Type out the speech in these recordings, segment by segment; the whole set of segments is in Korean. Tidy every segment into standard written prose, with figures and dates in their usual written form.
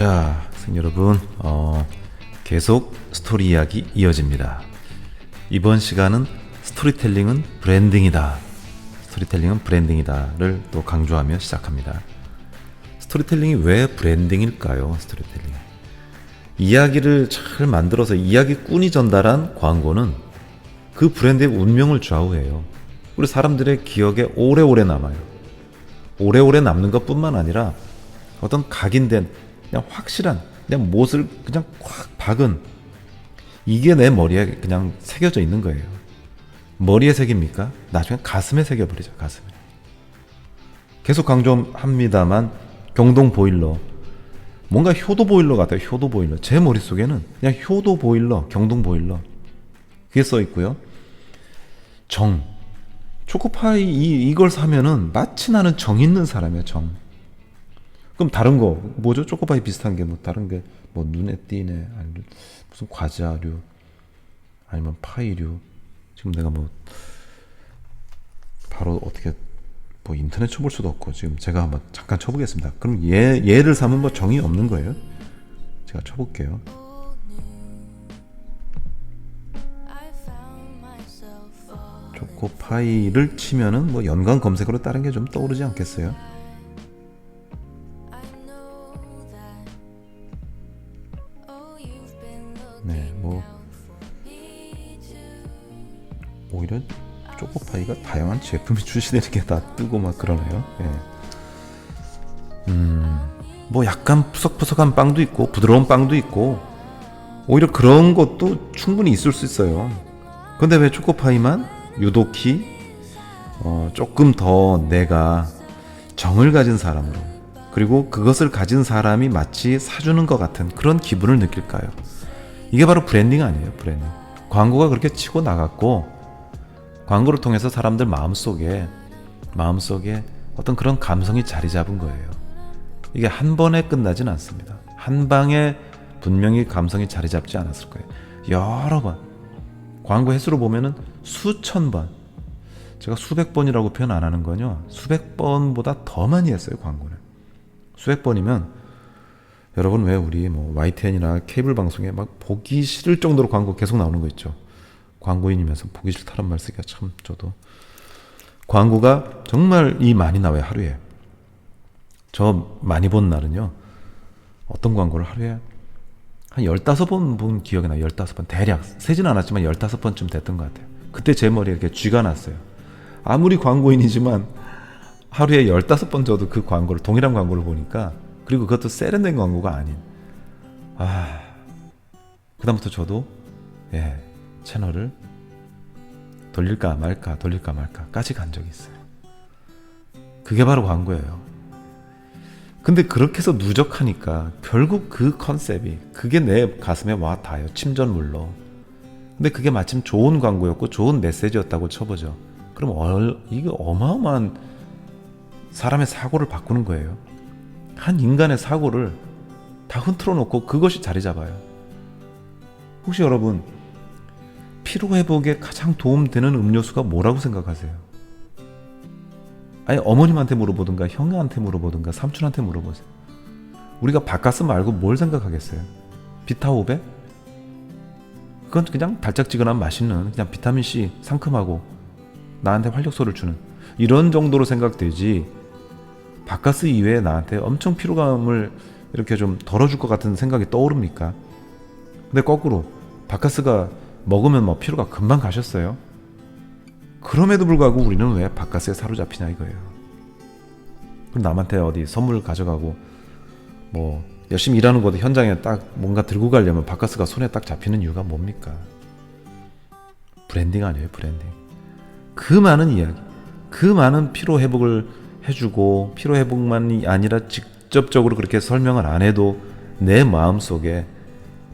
자, 선생님 여러분, 계속 스토리 이야기 이어집니다. 이번 시간은 스토리텔링은 브랜딩이다. 스토리텔링은 브랜딩이다를 또 강조하며 시작합니다. 스토리텔링이 왜 브랜딩일까요? 스토리텔링. 이야기를 잘 만들어서 이야기꾼이 전달한 광고는 그 브랜드의 운명을 좌우해요. 우리 사람들의 기억에 오래오래 남아요. 오래오래 남는 것뿐만 아니라 어떤 각인된 그냥 확실한 그냥 못을 그냥 콱 박은 이게 내 머리에 그냥 새겨져 있는 거예요. 머리에 새깁니까? 나중에 가슴에 새겨버리죠. 가슴에. 계속 강조합니다만 경동 보일러 뭔가 효도 보일러 같아요. 효도 보일러. 제 머릿속에는 그냥 효도 보일러, 경동 보일러 그게 써 있고요. 정. 초코파이 이걸 사면은 마치 나는 정 있는 사람이야. 정. 그럼 다른 거 뭐죠? 초코파이 비슷한 게 뭐 다른 게 뭐 눈에 띄네 아니면 무슨 과자류 아니면 파이류. 지금 내가 뭐 바로 어떻게 뭐 인터넷 쳐볼 수도 없고 지금 제가 한번 잠깐 쳐보겠습니다. 그럼 얘를 사면 뭐 정이 없는 거예요? 제가 쳐볼게요. 초코파이를 치면은 뭐 연관 검색어로 다른 게 좀 떠오르지 않겠어요? 네, 뭐 오히려 초코파이가 다양한 제품이 출시되는 게 다 뜨고 막 그러네요. 예. 뭐 약간 푸석푸석한 빵도 있고 부드러운 빵도 있고 오히려 그런 것도 충분히 있을 수 있어요. 근데 왜 초코파이만 유독히 조금 더 내가 정을 가진 사람으로 그리고 그것을 가진 사람이 마치 사주는 것 같은 그런 기분을 느낄까요? 이게 바로 브랜딩 아니에요. 브랜딩. 광고가 그렇게 치고 나갔고 광고를 통해서 사람들 마음속에 어떤 그런 감성이 자리 잡은 거예요. 이게 한 번에 끝나진 않습니다. 한 방에 분명히 감성이 자리 잡지 않았을 거예요. 여러 번 광고 횟수로 보면은 수천 번, 제가 수백 번이라고 표현 안 하는 건요, 수백 번보다 더 많이 했어요. 광고는 수백 번이면 여러분 왜 우리 뭐 YTN이나 케이블 방송에 막 보기 싫을 정도로 광고 계속 나오는 거 있죠. 광고인이면서 보기 싫다는 말 쓰기가 참 저도 광고가 정말 많이 나와요. 하루에 저 많이 본 날은요, 어떤 광고를 하루에 한 15번 본 기억이 나요. 15번 대략 세진 않았지만 15번쯤 됐던 것 같아요. 그때 제 머리에 이렇게 쥐가 났어요. 아무리 광고인이지만 하루에 15번 저도 그 광고를 동일한 광고를 보니까, 그리고 그것도 세련된 광고가 아닌, 그다음부터 저도 채널을 돌릴까 말까까지 간 적이 있어요. 그게 바로 광고예요. 근데 그렇게 해서 누적하니까 결국 그 컨셉이 그게 내 가슴에 와 닿아요. 침전물로. 근데 그게 마침 좋은 광고였고 좋은 메시지였다고 쳐보죠. 그럼 이게 어마어마한 사람의 사고를 바꾸는 거예요. 한 인간의 사고를 다 흔들어 놓고 그것이 자리 잡아요. 혹시 여러분 피로회복에 가장 도움되는 음료수가 뭐라고 생각하세요? 아니 어머님한테 물어보든가 형한테 물어보든가 삼촌한테 물어보세요. 우리가 바카스 말고 뭘 생각하겠어요? 비타오백? 그건 그냥 달짝지근한 맛있는 그냥 비타민C 상큼하고 나한테 활력소를 주는 이런 정도로 생각되지, 바카스 이외에 나한테 엄청 피로감을 이렇게 좀 덜어줄 것 같은 생각이 떠오릅니까? 근데 거꾸로 바카스가 먹으면 뭐 피로가 금방 가셨어요? 그럼에도 불구하고 우리는 왜 바카스에 사로잡히냐 이거예요. 그럼 남한테 어디 선물 가져가고 뭐 열심히 일하는 것도 현장에 딱 뭔가 들고 가려면 바카스가 손에 딱 잡히는 이유가 뭡니까? 브랜딩 아니에요. 브랜딩. 그 많은 이야기, 그 많은 피로 회복을 해주고 피로 회복만이 아니라 직접적으로 그렇게 설명을 안 해도 내 마음속에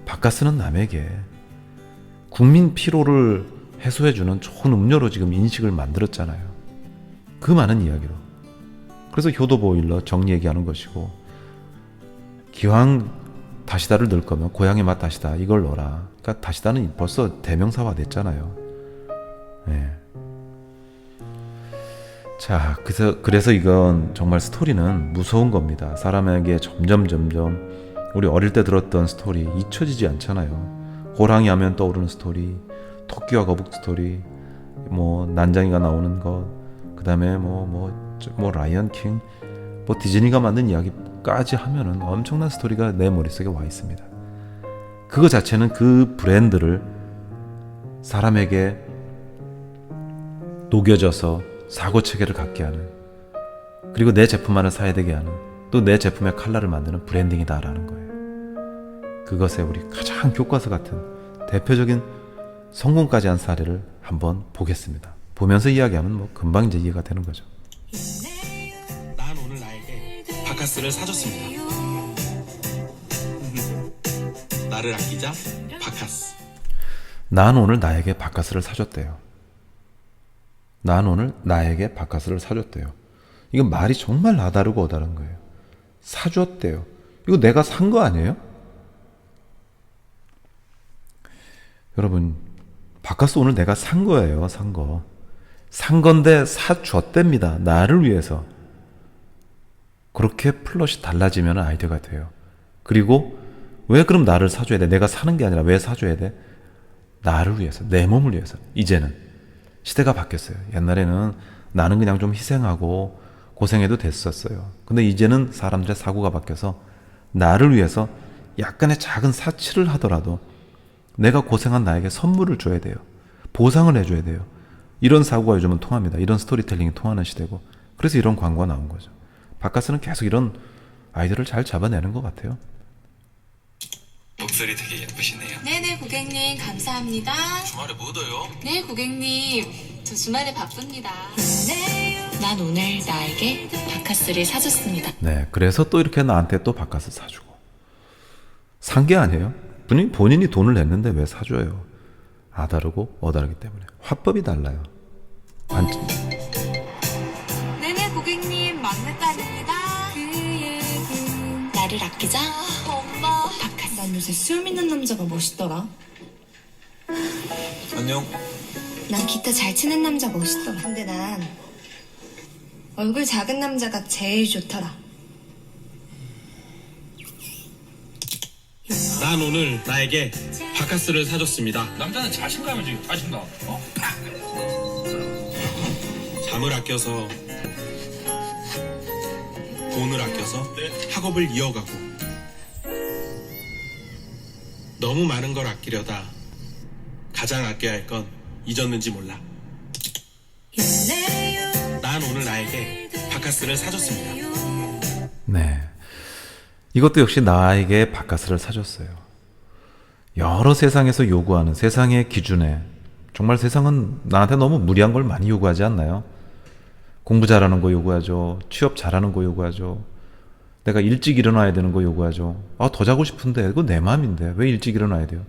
바카스는 남에게 국민 피로를 해소해주는 좋은 음료로 지금 인식을 만들었잖아요. 그 많은 이야기로. 그래서 효도 보일러 정 얘기하는 것이고, 기왕 다시다를 넣을 거면 고향의 맛 다시다 이걸 넣어라. 그러니까 다시다는 벌써 대명사화 됐잖아요. 네. 자, 그래서 이건 정말 스토리는 무서운 겁니다. 사람에게 점점 우리 어릴 때 들었던 스토리 잊혀지지 않잖아요. 호랑이 하면 떠오르는 스토리, 토끼와 거북 스토리, 뭐 난장이가 나오는 것, 그 다음에 뭐 라이언 킹, 뭐 디즈니가 만든 이야기까지 하면은 엄청난 스토리가 내 머릿속에 와 있습니다. 그거 자체는 그 브랜드를 사람에게 녹여져서 사고 체계를 갖게 하는, 그리고 내 제품만을 사야 되게 하는, 또 내 제품의 컬러를 만드는 브랜딩이다라는 거예요. 그것에 우리 가장 교과서 같은 대표적인 성공까지 한 사례를 한번 보겠습니다. 보면서 이야기하면 뭐 금방 이제 이해가 되는 거죠. 난 오늘 나에게 바카스를 사줬습니다. 나를 아끼자 바카스. 난 오늘 나에게 바카스를 사줬대요. 난 오늘 나에게 바카스를 사줬대요. 이건 말이 정말 나다르고 어다른 거예요. 사줬대요. 이거 내가 산 거 아니에요? 여러분, 바카스 오늘 내가 산 거예요. 산 거. 산 건데 사줬답니다. 나를 위해서. 그렇게 플롯이 달라지면 아이디어가 돼요. 그리고 왜 그럼 나를 사줘야 돼? 내가 사는 게 아니라 왜 사줘야 돼? 나를 위해서, 내 몸을 위해서. 이제는 시대가 바뀌었어요. 옛날에는 나는 그냥 좀 희생하고 고생해도 됐었어요. 근데 이제는 사람들의 사고가 바뀌어서 나를 위해서 약간의 작은 사치를 하더라도 내가 고생한 나에게 선물을 줘야 돼요. 보상을 해줘야 돼요. 이런 사고가 요즘은 통합니다. 이런 스토리텔링이 통하는 시대고, 그래서 이런 광고가 나온 거죠. 바카스는 계속 이런 아이디어를 잘 잡아내는 것 같아요. 목소리 되게 예쁘시네요. 네네 고객님 감사합니다. 주말에 뭐 얻어요? 네 고객님 저 주말에 바쁩니다. 난 오늘 나에게 바카스를 사줬습니다. 네, 그래서 또 이렇게 나한테 또 바카스 사주고. 산 게 아니에요. 본인이 돈을 냈는데 왜 사줘요? 아다르고 어다르기 때문에. 화법이 달라요. 네네 고객님 막내딸입니다. 나를 아끼자 엄마 바카스. 난 요새 술 믿는 남자가 멋있더라. 안녕. 난 기타 잘 치는 남자 멋있더라. 근데 난 얼굴 작은 남자가 제일 좋더라. 난 오늘 나에게 바카스를 사줬습니다. 남자는 자신감이지, 자신감. 잠을 아껴서, 돈을 아껴서 학업을 이어가고, 너무 많은 걸 아끼려다 가장 아껴야 할 건 잊었는지 몰라. 난 오늘 나에게 바카스를 사줬습니다. 네. 이것도 역시 나에게 바카스를 사줬어요. 여러 세상에서 요구하는 세상의 기준에, 정말 세상은 나한테 너무 무리한 걸 많이 요구하지 않나요? 공부 잘하는 거 요구하죠. 취업 잘하는 거 요구하죠. 내가 일찍 일어나야 되는 거 요구하죠. 더 자고 싶은데 이거 내 마음인데 왜 일찍 일어나야 돼요?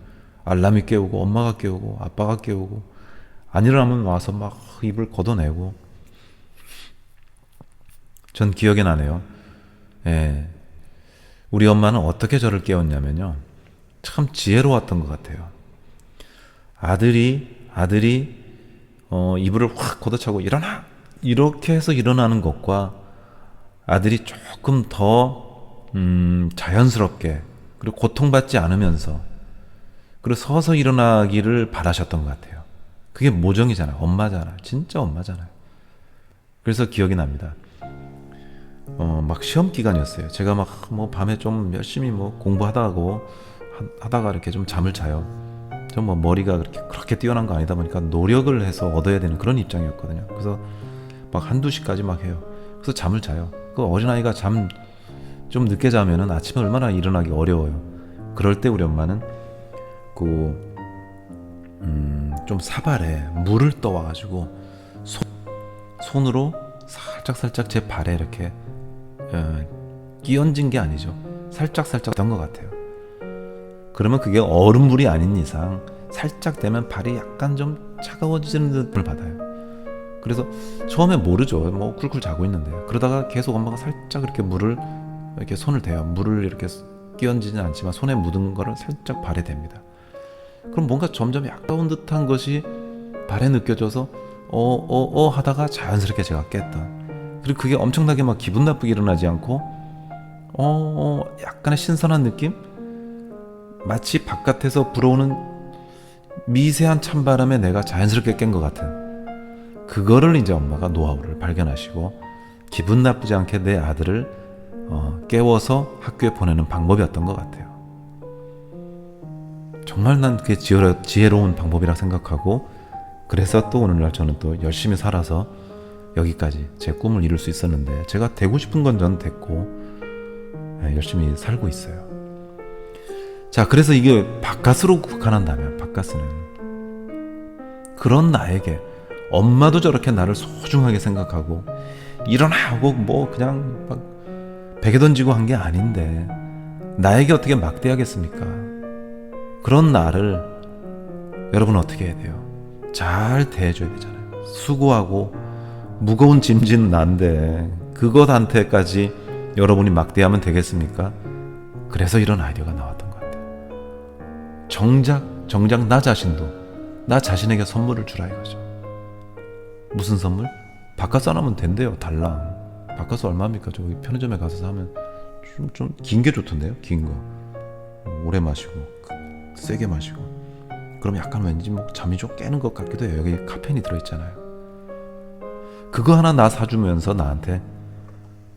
알람이 깨우고 엄마가 깨우고 아빠가 깨우고, 안 일어나면 와서 막 입을 걷어내고. 전 기억이 나네요. 예. 우리 엄마는 어떻게 저를 깨웠냐면요, 참 지혜로웠던 것 같아요. 아들이 이불을 확 걷어차고 일어나! 이렇게 해서 일어나는 것과 아들이 조금 더 자연스럽게, 그리고 고통받지 않으면서, 그리고 서서 일어나기를 바라셨던 것 같아요. 그게 모정이잖아요. 엄마잖아요. 진짜 엄마잖아요. 그래서 기억이 납니다. 막 시험 기간이었어요. 제가 막 뭐 밤에 좀 열심히 뭐 공부하다가 이렇게 좀 잠을 자요. 전 뭐 머리가 그렇게 뛰어난 거 아니다 보니까 노력을 해서 얻어야 되는 그런 입장이었거든요. 그래서 막 한두 시까지 막 해요. 그래서 잠을 자요. 그 어린아이가 잠 좀 늦게 자면은 아침에 얼마나 일어나기 어려워요. 그럴 때 우리 엄마는 좀 사발에 물을 떠와가지고 손으로 살짝 제 발에 이렇게 끼얹은 게 아니죠. 살짝 던 것 같아요. 그러면 그게 얼음물이 아닌 이상 살짝 되면 발이 약간 좀 차가워지는 느낌을 받아요. 그래서 처음에 모르죠. 뭐 쿨쿨 자고 있는데, 그러다가 계속 엄마가 살짝 이렇게 이렇게 손을 대요. 물을 이렇게 끼얹지는 않지만 손에 묻은 거를 살짝 발에 댑니다. 그럼 뭔가 점점 약다운 듯한 것이 발에 느껴져서 하다가 자연스럽게 제가 깼던. 그리고 그게 엄청나게 막 기분 나쁘게 일어나지 않고 약간의 신선한 느낌? 마치 바깥에서 불어오는 미세한 찬바람에 내가 자연스럽게 깬 것 같은, 그거를 이제 엄마가 노하우를 발견하시고 기분 나쁘지 않게 내 아들을 깨워서 학교에 보내는 방법이었던 것 같아요. 정말 난 그게 지혜로운 방법이라 생각하고, 그래서 또 오늘날 저는 또 열심히 살아서 여기까지 제 꿈을 이룰 수 있었는데, 제가 되고 싶은 건 전 됐고 열심히 살고 있어요. 자, 그래서 이게 바카스로 국한한다면, 바카스는 그런 나에게, 엄마도 저렇게 나를 소중하게 생각하고 일어나고 뭐 그냥 막 베개 던지고 한 게 아닌데 나에게 어떻게 막대하겠습니까? 그런 나를 여러분은 어떻게 해야 돼요? 잘 대해줘야 되잖아요. 수고하고 무거운 짐진 난데 그것한테까지 여러분이 막대하면 되겠습니까? 그래서 이런 아이디어가 나왔던 것 같아요. 정작 나 자신도 나 자신에게 선물을 주라 이거죠. 무슨 선물? 바카스 하나면 된대요. 달랑. 바카스 얼마입니까? 저기 편의점에 가서 사면 좀 긴 게 좋던데요. 긴 거. 오래 마시고 세게 마시고. 그럼 약간 왠지 뭐 잠이 좀 깨는 것 같기도 해요. 여기 카페인이 들어있잖아요. 그거 하나 나 사주면서 나한테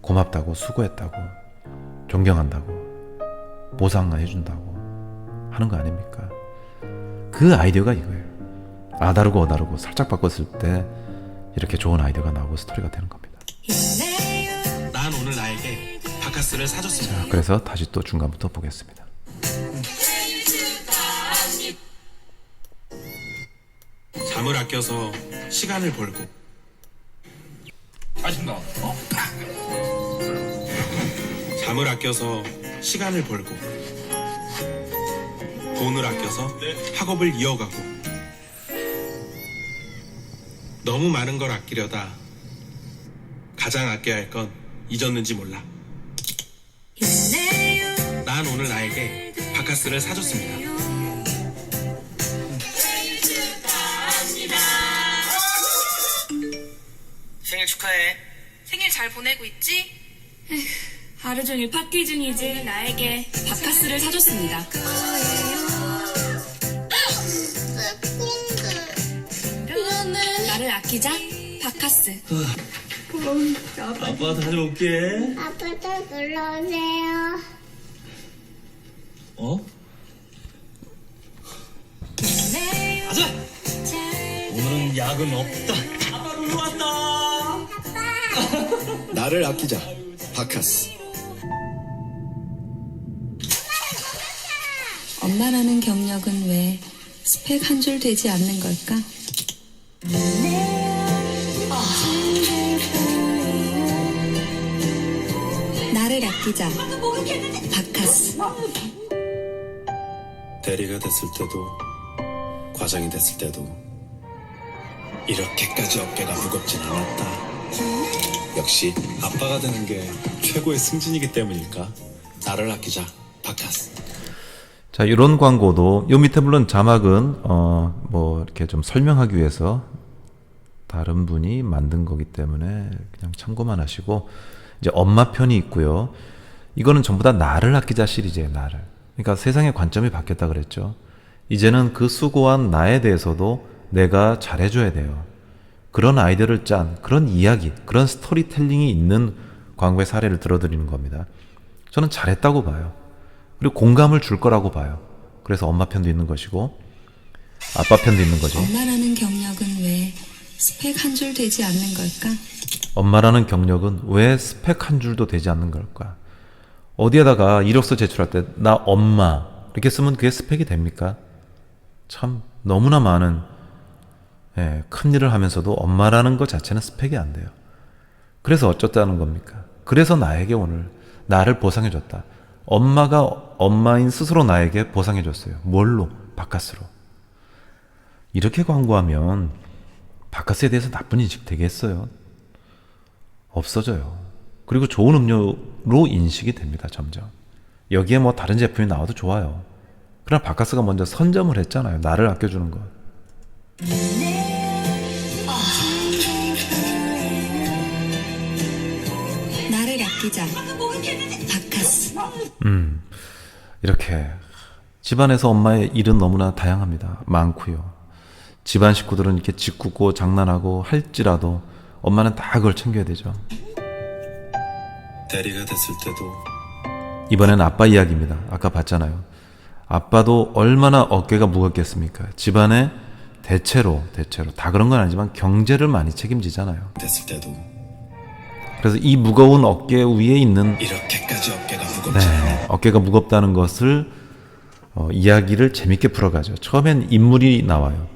고맙다고, 수고했다고, 존경한다고, 보상해준다고 하는 거 아닙니까? 그 아이디어가 이거예요. 아다르고 어다르고 살짝 바꿨을 때 이렇게 좋은 아이디어가 나오고 스토리가 되는 겁니다. 난 오늘 나에게 바카스를 사줬습니다. 자, 그래서 다시 또 중간부터 보겠습니다. 잠을 아껴서 시간을 벌고, 자신감. 잠을 아껴서 시간을 벌고, 돈을 아껴서 학업을 이어가고, 너무 많은 걸 아끼려다 가장 아껴야 할 건 잊었는지 몰라. 난 오늘 나에게 바카스를 사줬습니다. 생일 축하해. 생일 잘 보내고 있지? 에휴, 하루 종일 파티 중이지. 나에게 바카스를 사줬습니다. 나를 아끼자, 바카스. 아빠 다녀올게. 아빠도 불러오세요. 어? 가자. 오늘은 야근 없다. 아빠 놀러 왔다. 나를 아끼자 바카스. 엄마라는 경력은 왜 스펙 한 줄 되지 않는 걸까? 나를 아끼자, 바카스. 대리가 됐을 때도 과장이 됐을 때도 이렇게까지 어깨가 무겁진 않았다. 역시 아빠가 되는 게 최고의 승진이기 때문일까? 나를 아끼자 바카스. 자, 이런 광고도 요 밑에 물론 자막은 뭐 이렇게 좀 설명하기 위해서 다른 분이 만든 거기 때문에 그냥 참고만 하시고, 이제 엄마 편이 있고요. 이거는 전부 다 나를 아끼자 시리즈예요. 나를. 그러니까 세상의 관점이 바뀌었다 그랬죠. 이제는 그 수고한 나에 대해서도 내가 잘해줘야 돼요. 그런 아이디어를 짠, 그런 이야기, 그런 스토리텔링이 있는 광고의 사례를 들어드리는 겁니다. 저는 잘했다고 봐요. 그리고 공감을 줄 거라고 봐요. 그래서 엄마 편도 있는 것이고 아빠 편도 있는 거죠. 엄마라는 경력은 왜 스펙 한 줄 되지 않는 걸까? 엄마라는 경력은 왜 스펙 한 줄도 되지 않는 걸까? 어디에다가 이력서 제출할 때 나 엄마 이렇게 쓰면 그게 스펙이 됩니까? 참 너무나 많은 큰 일을 하면서도 엄마라는 것 자체는 스펙이 안 돼요. 그래서 어쩌다는 겁니까? 그래서 나에게 오늘 나를 보상해줬다. 엄마가 엄마인 스스로 나에게 보상해줬어요. 뭘로? 바카스로. 이렇게 광고하면 바카스에 대해서 나쁜 인식 되겠어요? 없어져요. 그리고 좋은 음료로 인식이 됩니다. 점점. 여기에 뭐 다른 제품이 나와도 좋아요. 그러나 바카스가 먼저 선점을 했잖아요. 나를 아껴주는 것. 나를 아끼자, 바카스. 이렇게 집안에서 엄마의 일은 너무나 다양합니다. 많고요. 집안 식구들은 이렇게 짓궂고 장난하고 할지라도 엄마는 다 그걸 챙겨야 되죠. 대리가 됐을 때도 이번엔 아빠 이야기입니다. 아까 봤잖아요. 아빠도 얼마나 어깨가 무겁겠습니까? 집안에 대체로 다 그런 건 아니지만 경제를 많이 책임지잖아요. 됐을 때도 그래서 이 무거운 어깨 위에 있는 이렇게까지 어깨가 무겁지 않아. 네, 어깨가 무겁다는 것을 이야기를 재밌게 풀어가죠. 처음엔 인물이 나와요.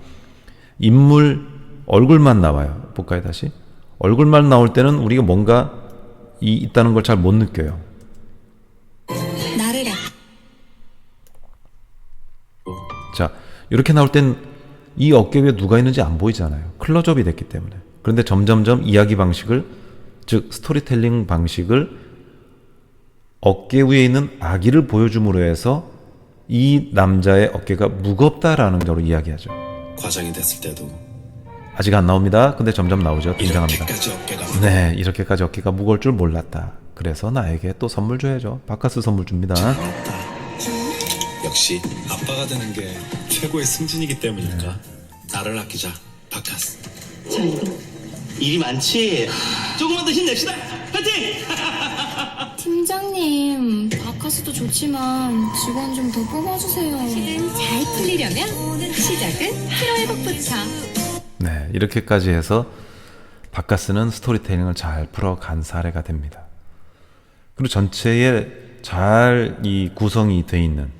인물 얼굴만 나와요. 볼까요 다시? 얼굴만 나올 때는 우리가 뭔가 있다는 걸 잘 못 느껴요. 나를 자, 이렇게 나올 땐 이 어깨 위에 누가 있는지 안 보이잖아요. 클로즈업이 됐기 때문에. 그런데 점점점 이야기 방식을, 즉 스토리텔링 방식을 어깨 위에 있는 아기를 보여줌으로 해서 이 남자의 어깨가 무겁다라는 걸로 이야기하죠. 과장이 됐을 때도 아직 안 나옵니다. 근데 점점 나오죠. 등장합니다. 이렇게까지 어깨가 네, 이렇게까지 어깨가 무거울 줄 몰랐다. 그래서 나에게 또 선물 줘야죠. 바카스 선물 줍니다. 무겁다. 역시 아빠가 되는 게 최고의 승진이기 때문일까? 나를 아끼자, 바카스. 일이 많지? 조금만 더 힘냅시다. 파이팅! 팀장님, 바카스도 좋지만 직원 좀 더 뽑아주세요. 실은 잘 풀리려면 시작은 피로회복부터. 네, 이렇게까지 해서 바카스는 스토리텔링을 잘 풀어간 사례가 됩니다. 그리고 전체에 잘 이 구성이 돼 있는,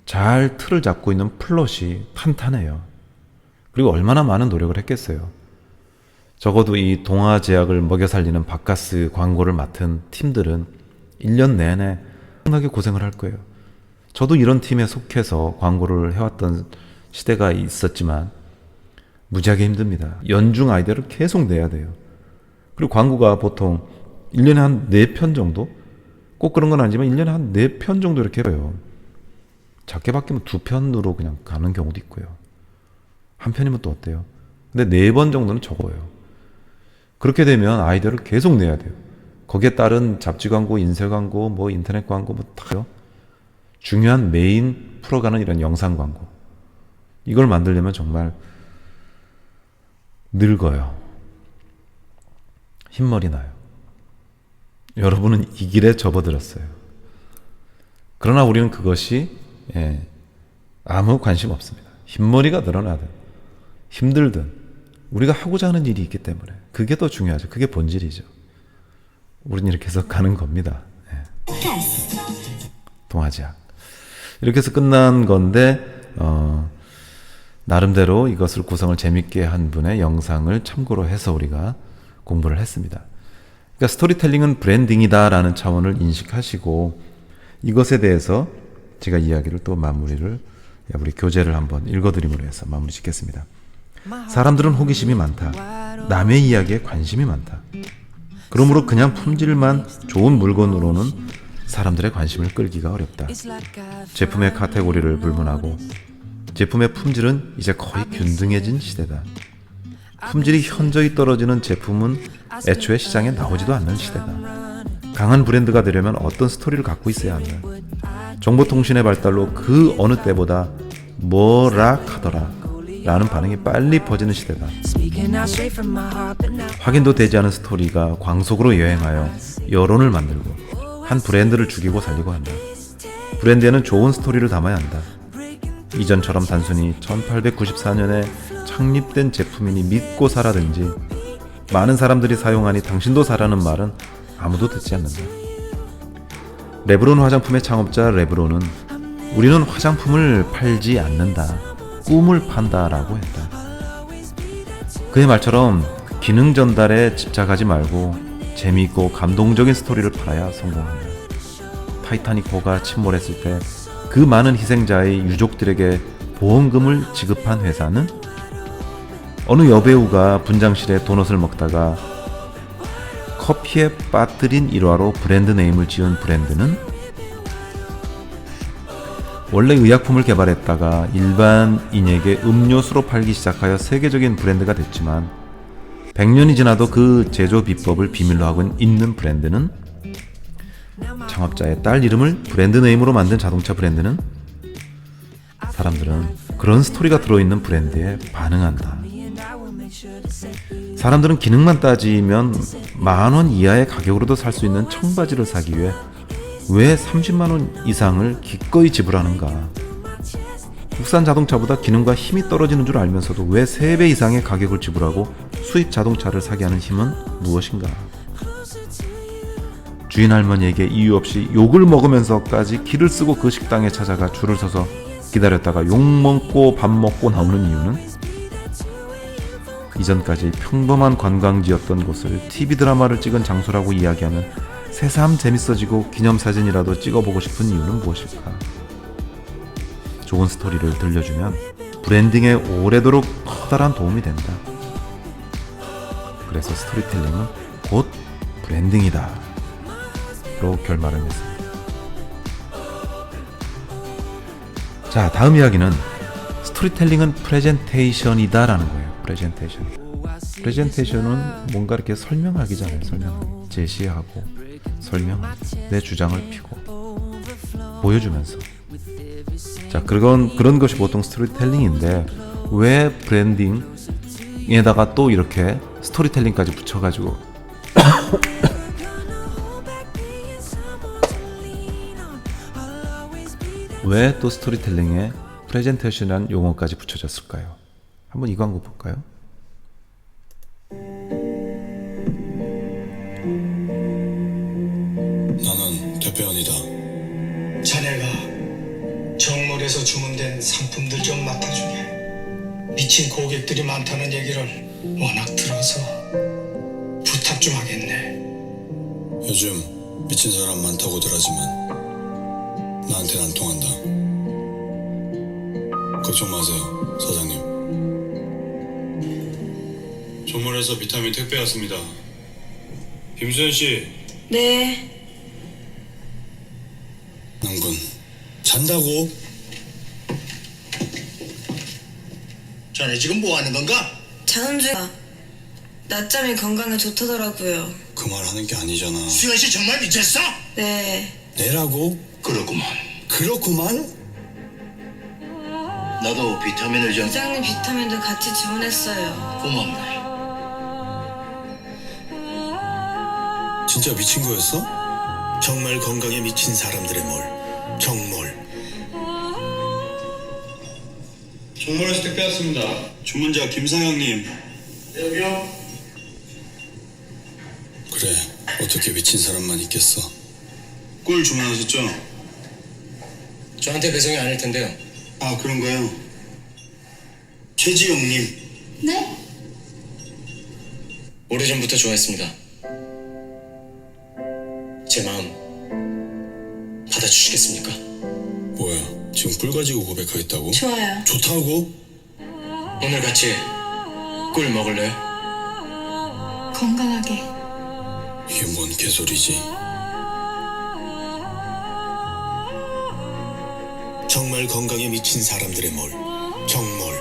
잘 틀을 잡고 있는 플롯이 탄탄해요. 그리고 얼마나 많은 노력을 했겠어요. 적어도 이 동화 제약을 먹여 살리는 바카스 광고를 맡은 팀들은 1년 내내 엄청나게 고생을 할 거예요. 저도 이런 팀에 속해서 광고를 해왔던 시대가 있었지만 무지하게 힘듭니다. 연중 아이디어를 계속 내야 돼요. 그리고 광고가 보통 1년에 한 4편 정도? 꼭 그런 건 아니지만 1년에 한 4편 정도 이렇게 해요. 작게 바뀌면 2편으로 그냥 가는 경우도 있고요. 한 편이면 또 어때요? 근데 4번 정도는 적어요. 그렇게 되면 아이디어를 계속 내야 돼요. 거기에 따른 잡지 광고, 인쇄 광고, 뭐 인터넷 광고 뭐 다요. 중요한 메인 풀어가는 이런 영상 광고. 이걸 만들려면 정말 늙어요. 흰머리 나요. 여러분은 이 길에 접어들었어요. 그러나 우리는 그것이 아무 관심 없습니다. 흰머리가 늘어나든 힘들든 우리가 하고자 하는 일이 있기 때문에 그게 더 중요하죠. 그게 본질이죠. 우리는 이렇게 해서 가는 겁니다. 동화제약. 이렇게 해서 끝난 건데 나름대로 이것을 구성을 재밌게 한 분의 영상을 참고로 해서 우리가 공부를 했습니다. 그러니까 스토리텔링은 브랜딩이다라는 차원을 인식하시고 이것에 대해서 제가 이야기를 또 마무리를 우리 교재를 한번 읽어드림으로 해서 마무리 짓겠습니다. 사람들은 호기심이 많다. 남의 이야기에 관심이 많다. 그러므로 그냥 품질만 좋은 물건으로는 사람들의 관심을 끌기가 어렵다. 제품의 카테고리를 불문하고 제품의 품질은 이제 거의 균등해진 시대다. 품질이 현저히 떨어지는 제품은 애초에 시장에 나오지도 않는 시대다. 강한 브랜드가 되려면 어떤 스토리를 갖고 있어야 한다. 정보통신의 발달로 그 어느 때보다 뭐라 하더라 라는 반응이 빨리 퍼지는 시대다. 확인도 되지 않은 스토리가 광속으로 여행하여 여론을 만들고 한 브랜드를 죽이고 살리고 한다. 브랜드에는 좋은 스토리를 담아야 한다. 이전처럼 단순히 1894년에 창립된 제품이니 믿고 사라든지 많은 사람들이 사용하니 당신도 사라는 말은 아무도 듣지 않는다. 레브론 화장품의 창업자 레브론은 우리는 화장품을 팔지 않는다. 꿈을 판다라고 했다. 그의 말처럼 기능 전달에 집착하지 말고 재미있고 감동적인 스토리를 팔아야 성공한다. 타이타닉호가 침몰했을 때 그 많은 희생자의 유족들에게 보험금을 지급한 회사는 어느 여배우가 분장실에 도넛을 먹다가 커피에 빠뜨린 일화로 브랜드 네임을 지은 브랜드는 원래 의약품을 개발했다가 일반인에게 음료수로 팔기 시작하여 세계적인 브랜드가 됐지만 100년이 지나도 그 제조 비법을 비밀로 하고 있는 브랜드는 창업자의 딸 이름을 브랜드 네임으로 만든 자동차 브랜드는 사람들은 그런 스토리가 들어있는 브랜드에 반응한다. 사람들은 기능만 따지면 10,000원 이하의 가격으로도 살 수 있는 청바지를 사기 위해 왜 30만 원 이상을 기꺼이 지불하는가? 국산 자동차보다 기능과 힘이 떨어지는 줄 알면서도 왜 3배 이상의 가격을 지불하고 수입 자동차를 사게 하는 힘은 무엇인가? 주인 할머니에게 이유 없이 욕을 먹으면서까지 길을 쓰고 그 식당에 찾아가 줄을 서서 기다렸다가 욕 먹고 밥 먹고 나오는 이유는 이전까지 평범한 관광지였던 곳을 TV 드라마를 찍은 장소라고 이야기하면 새삼 재밌어지고 기념사진이라도 찍어보고 싶은 이유는 무엇일까? 좋은 스토리를 들려주면 브랜딩에 오래도록 커다란 도움이 된다. 그래서 스토리텔링은 곧 브랜딩이다 로 결말을 냈습니다. 자, 다음 이야기는 스토리텔링은 프레젠테이션이다 라는 거예요. 프레젠테이션은 뭔가 이렇게 설명하기잖아요. 제시하고 설명하고 내 주장을 펴고 보여주면서. 자, 그런 것이 보통 스토리텔링인데 왜 브랜딩에다가 또 이렇게 스토리텔링까지 붙여가지고 왜 또 스토리텔링에 프레젠테이션이라는 용어까지 붙여졌을까요? 한번 이 광고 볼까요? 나는 대표원이다. 자네가 정몰에서 주문된 상품들 좀 맡아주게. 미친 고객들이 많다는 얘기를 워낙 들어서 부탁 좀 하겠네. 요즘 미친 사람 많다고들 하지만 나한테는 안 통한다. 걱정 마세요, 사장님. 정몰에서 비타민 택배 왔습니다. 김수현 씨. 네. 남군, 잔다고? 자네 지금 뭐 하는 건가? 자는 중이야. 낮잠이 건강에 좋다더라고요. 그 말 하는 게 아니잖아. 수현 씨 정말 미쳤어? 네. 내라고? 그렇구만. 그렇구만? 나도 비타민을 좀 부장님 비타민도 같이 주문했어요. 고맙네. 진짜 미친 거였어? 정말 건강에 미친 사람들의 몰, 정몰. 정몰에서 택배 왔습니다. 주문자 김상영님. 여기요. 그래, 어떻게 미친 사람만 있겠어. 꿀 주문하셨죠? 저한테 배송이 아닐 텐데요. 아, 그런가요? 최지영님. 네? 오래전부터 좋아했습니다. 제 마음 받아주시겠습니까? 뭐야, 지금 꿀 가지고 고백하겠다고? 좋아요. 좋다고? 오늘 같이 꿀 먹을래요? 건강하게. 이게 뭔 개소리지? 정말 건강에 미친 사람들의 몰, 정몰.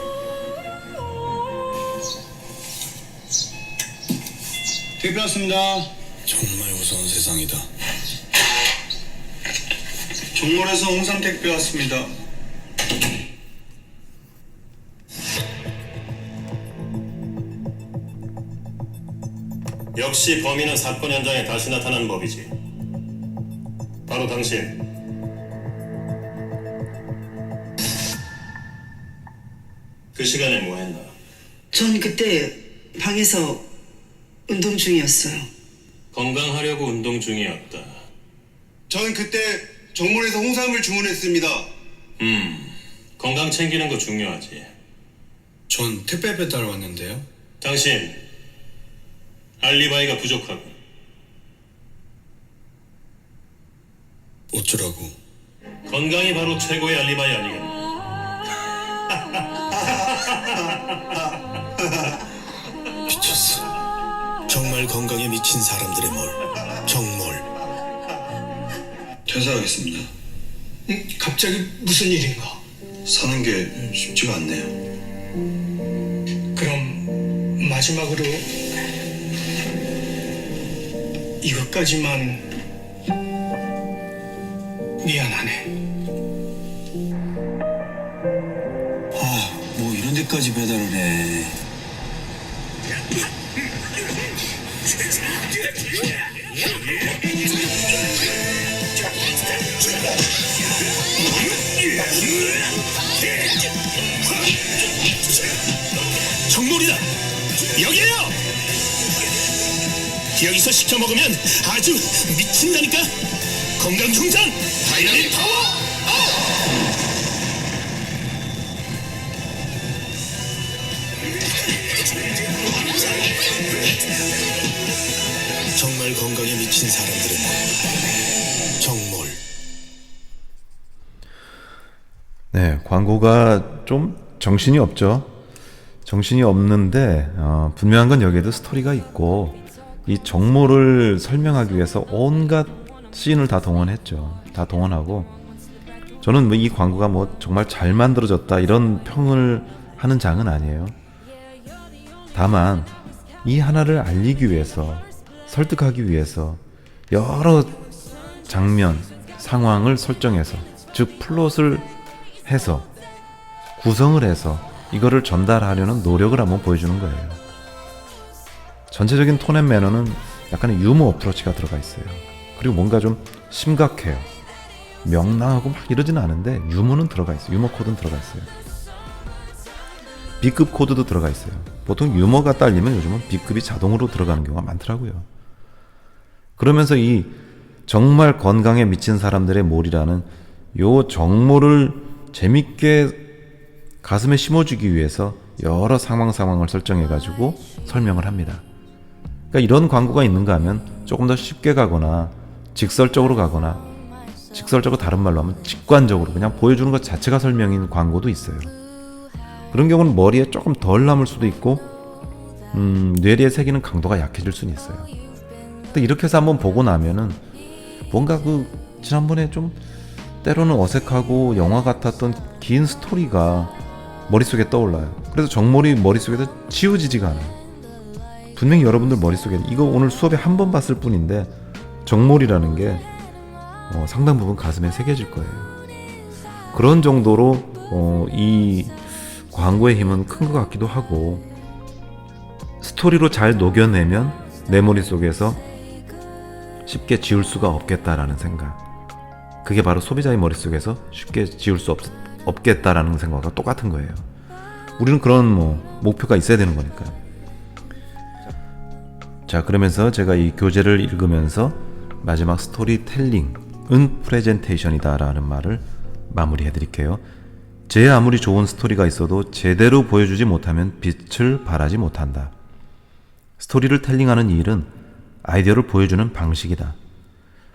택배 왔습니다. 정말 무서운 세상이다. 정몰에서 홍삼 택배 왔습니다. 역시 범인은 사건 현장에 다시 나타나는 법이지. 바로 당신. 그 시간에 뭐 했나? 전 그때 방에서 운동 중이었어요. 건강하려고 운동 중이었다. 저는 그때 정몰에서 홍삼을 주문했습니다. 건강 챙기는 거 중요하지. 전 택배 배달 왔는데요. 당신 알리바이가 부족하고. 어쩌라고? 건강이 바로 최고의 알리바이 아니겠나? 미쳤어. 정말 건강에 미친 사람들의 몰, 정몰. 퇴사하겠습니다. 갑자기 무슨 일인가? 사는 게 쉽지가 않네요. 그럼 마지막으로 이것까지만 미안하네. 뭐 이런 데까지 배달을 해. 정몰이다. 여기에요. 여기서 시켜 먹으면 아주 미친다니까. 건강 충전 다이나믹 파워. 정말 건강에 미친 사람들은 정몰. 네, 광고가 좀 정신이 없죠. 정신이 없는데 분명한 건 여기에도 스토리가 있고 이 정모를 설명하기 위해서 온갖 씬을 다 동원했죠. 다 동원하고 저는 뭐 이 광고가 뭐 정말 잘 만들어졌다 이런 평을 하는 장은 아니에요. 다만 이 하나를 알리기 위해서 설득하기 위해서 여러 장면, 상황을 설정해서 즉 플롯을 해서 구성을 해서 이거를 전달하려는 노력을 한번 보여주는 거예요. 전체적인 톤 앤 매너는 약간의 유머 어프로치가 들어가 있어요. 그리고 뭔가 좀 심각해요. 명랑하고 막 이러지는 않은데 유머는 들어가 있어요. 유머 코드는 들어가 있어요. B급 코드도 들어가 있어요. 보통 유머가 딸리면 요즘은 B급이 자동으로 들어가는 경우가 많더라고요. 그러면서 이 정말 건강에 미친 사람들의 몰이라는 요 정모를 재밌게 가슴에 심어주기 위해서 여러 상황을 설정해가지고 설명을 합니다. 그러니까 이런 광고가 있는가 하면 조금 더 쉽게 가거나 직설적으로 가거나 직설적으로 다른 말로 하면 직관적으로 그냥 보여주는 것 자체가 설명인 광고도 있어요. 그런 경우는 머리에 조금 덜 남을 수도 있고 뇌리에 새기는 강도가 약해질 수는 있어요. 근데 이렇게 해서 한번 보고 나면은 뭔가 그 지난번에 좀 때로는 어색하고 영화 같았던 긴 스토리가 머릿속에 떠올라요. 그래서 정몰이 머릿속에서 지워지지가 않아요. 분명히 여러분들 머릿속에 이거 오늘 수업에 한 번 봤을 뿐인데 정몰이라는 게 상당 부분 가슴에 새겨질 거예요. 그런 정도로 이 광고의 힘은 큰 것 같기도 하고 스토리로 잘 녹여내면 내 머릿속에서 쉽게 지울 수가 없겠다라는 생각, 그게 바로 소비자의 머릿속에서 쉽게 지울 수 없겠다라는 생각과 똑같은 거예요. 우리는 그런 목표가 있어야 되는 거니까요. 자, 그러면서 제가 이 교재를 읽으면서 마지막 스토리텔링은 프레젠테이션이다 라는 말을 마무리해 드릴게요. 제 아무리 좋은 스토리가 있어도 제대로 보여주지 못하면 빛을 발하지 못한다. 스토리를 텔링하는 이 일은 아이디어를 보여주는 방식이다.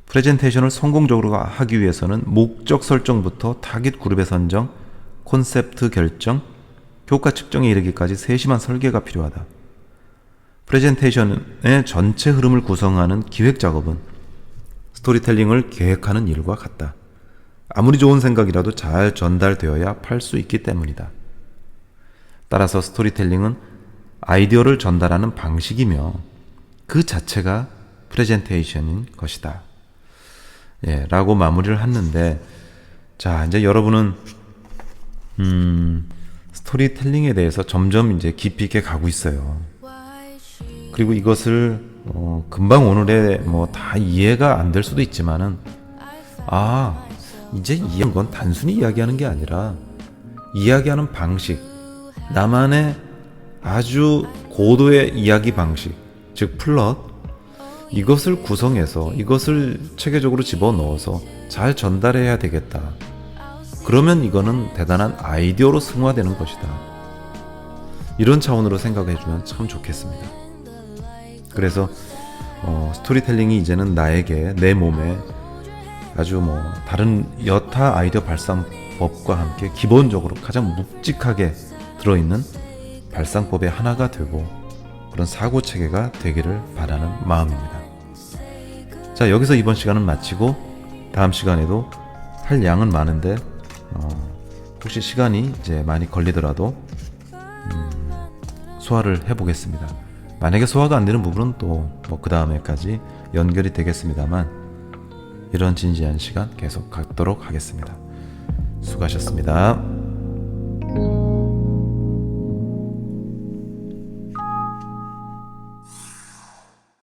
프레젠테이션을 성공적으로 하기 위해서는 목적 설정부터 타깃 그룹의 선정, 콘셉트 결정, 효과 측정에 이르기까지 세심한 설계가 필요하다. 프레젠테이션의 전체 흐름을 구성하는 기획 작업은 스토리텔링을 계획하는 일과 같다. 아무리 좋은 생각이라도 잘 전달되어야 팔 수 있기 때문이다. 따라서 스토리텔링은 아이디어를 전달하는 방식이며 그 자체가 프레젠테이션인 것이다. 예, 라고 마무리를 했는데, 자, 이제 여러분은 스토리텔링에 대해서 점점 이제 깊이 있게 가고 있어요. 그리고 이것을 금방 오늘에 다 이해가 안 될 수도 있지만은 이제 이해한 건 단순히 이야기하는 게 아니라 이야기하는 방식, 나만의 아주 고도의 이야기 방식, 즉 플롯, 이것을 구성해서 이것을 체계적으로 집어넣어서 잘 전달해야 되겠다. 그러면 이거는 대단한 아이디어로 승화되는 것이다. 이런 차원으로 생각해주면 참 좋겠습니다. 그래서 스토리텔링이 이제는 나에게, 내 몸에 아주 다른 여타 아이디어 발상법과 함께 기본적으로 가장 묵직하게 들어있는 발상법의 하나가 되고 그런 사고체계가 되기를 바라는 마음입니다. 자, 여기서 이번 시간은 마치고 다음 시간에도 할 양은 많은데 혹시 시간이 이제 많이 걸리더라도 소화를 해보겠습니다. 만약에 소화가 안 되는 부분은 또 그 다음에까지 연결이 되겠습니다만, 이런 진지한 시간 계속 갖도록 하겠습니다. 수고하셨습니다.